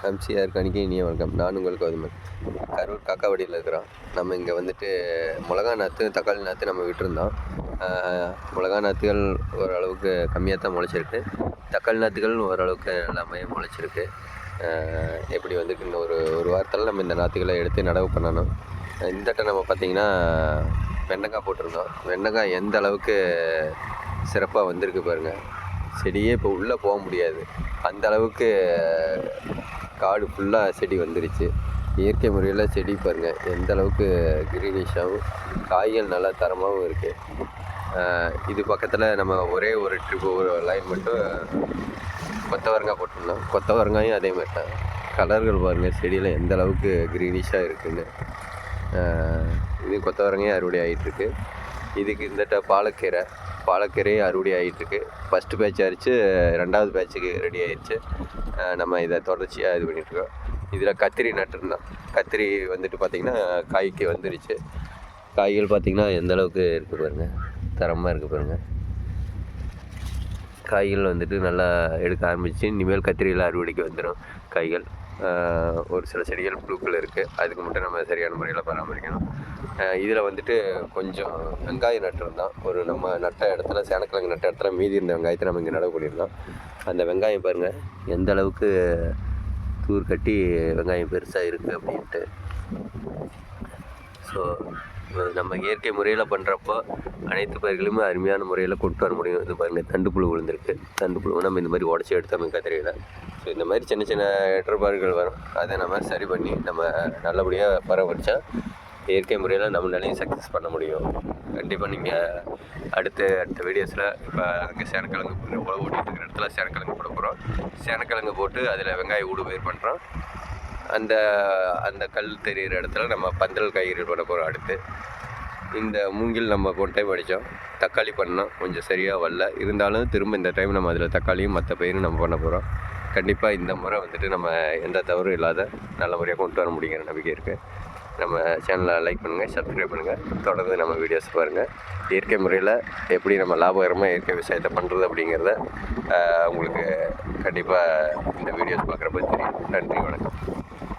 MCR கணிக்க இனிய வணக்கம். நான் உங்கள் கௌதமன். கரூர் காக்காவாடியில் இருக்கிறோம். நம்ம இங்கே வந்துட்டு மிளகா நாற்று, தக்காளி நாற்று நம்ம விட்டுருந்தோம். மிளகா நாற்றுகள் ஓரளவுக்கு கம்மியாக தான் முளைச்சிருக்கு. தக்காளி நாற்றுகள் ஓரளவுக்கு எல்லாமே முளைச்சிருக்கு. எப்படி வந்துட்டு இன்னும் ஒரு வாரத்தில் நம்ம இந்த நாற்றுகளை எடுத்து நடவு பண்ணணும். இந்தட்ட நம்ம பார்த்திங்கன்னா வெண்டைக்காய் போட்டிருந்தோம். வெண்டைக்காய் எந்த அளவுக்கு சிறப்பாக வந்திருக்கு பாருங்கள். செடியே இப்போ உள்ளே போக முடியாது, அந்த அளவுக்கு காடு ஃபுல்லாக செடி வந்துருச்சு. இயற்கை முறையில் செடி பாருங்கள் எந்த அளவுக்கு க்ரீனிஷாகவும் காய்கள் நல்லா தரமாகவும் இருக்குது. இது பக்கத்தில் நம்ம ஒரே ஒரு ட்ரிப்பு ஒரு லைன் மட்டும் கொத்தவரங்காய் போட்டிருந்தோம். கொத்தவரங்காயும் அதே மாதிரி தான். கலர்கள் பாருங்கள் செடியில் எந்த அளவுக்கு க்ரீனிஷாக இருக்குதுன்னு. இது கொத்தவரங்காயும் அறுவடை ஆகிட்டுருக்கு. இதுக்கு இந்த பாலக்கீரையும் அறுவடை ஆகிட்டுருக்கு. ஃபஸ்ட்டு பேட்ச் அரிச்சு 2வது பேட்சுக்கு ரெடி ஆகிடுச்சு. நம்ம இதை தொடர்ச்சியாக இது பண்ணிகிட்ருக்கோம். இதில் கத்திரி நட்டுருந்தோம். கத்திரி வந்துட்டு பார்த்திங்கன்னா காய்க்கு வந்துருச்சு. காய்கள் பார்த்திங்கன்னா எந்த அளவுக்கு இருக்குது பாருங்கள், தரமாக இருக்குது பாருங்கள். காய்கள் வந்துட்டு நல்லா எடுக்க ஆரம்பிச்சு. இனிமேல் கத்திரியில் அறுவடைக்கு வந்துடும் காய்கள். ஒரு சில செடிகள் புழுக்கள் இருக்குது, அதுக்கு மட்டும் நம்ம சரியான முறையில் பராமரிக்கணும். இதில் வந்துட்டு கொஞ்சம் வெங்காயம் நட்டுருந்தோம். நம்ம நட்ட இடத்துல, சேனக்கிழங்கு நட்ட இடத்துல மீதி இருந்த வெங்காயத்தை நம்ம இங்கே நடவு பண்ணியிருந்தோம். அந்த வெங்காயம் பாருங்கள் எந்த அளவுக்கு தூர் கட்டி வெங்காயம் பெருசாக இருக்குது அப்படின்ட்டு. ஸோ நம்ம இயற்கை முறையில் பண்ணுறப்போ அனைத்து பயிர்களுமே அருமையான முறையில் கொண்டு வர முடியும். இது பாருங்கள் தண்டுப்புழு விழுந்திருக்கு. தண்டுப்புழு நம்ம இந்த மாதிரி உடச்சி எடுத்தோம் கத்திரியில். ஸோ இந்த மாதிரி சின்ன சின்ன இடர்பாடுகள் வரும். அதை நம்ம சரி பண்ணி நம்ம நல்லபடியாக பராமரித்தா இயற்கை முறையில் நம்மளாலையும் சக்ஸஸ் பண்ண முடியும். கண்டிப்பாக நீங்கள் அடுத்த வீடியோஸில் இப்போ அங்கே சேனக்கிழங்கு உழவு ஓட்டிகிட்டு இருக்கிற இடத்துல சேனக்கிழங்கு போட போகிறோம். சேனக்கிழங்கு போட்டு அதில் வெங்காய ஊடு பயிர் பண்ணுறோம். அந்த கல் தெரிகிற இடத்துல நம்ம பந்தல் காய்கறி பண்ண போகிறோம். அடுத்து இந்த மூங்கில் நம்ம போன டைம் அடித்தோம். தக்காளி பண்ணோம், கொஞ்சம் சரியாக வரல. இருந்தாலும் திரும்ப இந்த டைம் நம்ம அதில் தக்காளியும் மற்ற பயிரும் நம்ம பண்ண போகிறோம். கண்டிப்பாக இந்த முறை வந்துட்டு நம்ம எந்த தவறும் இல்லாத நல்ல முறையாக கொண்டு வர முடியுங்கிற நம்பிக்கை இருக்குது. நம்ம சேனலை லைக் பண்ணுங்கள், சப்ஸ்கிரைப் பண்ணுங்கள், தொடர்ந்து நம்ம வீடியோஸ் பாருங்கள். இயற்கை முறையில் எப்படி நம்ம லாபகரமாக இயற்கை விவசாயத்தை பண்ணுறது அப்படிங்கிறத உங்களுக்கு கண்டிப்பாக இந்த வீடியோஸ் பார்க்குறப்ப தெரியும். நன்றி, வணக்கம்.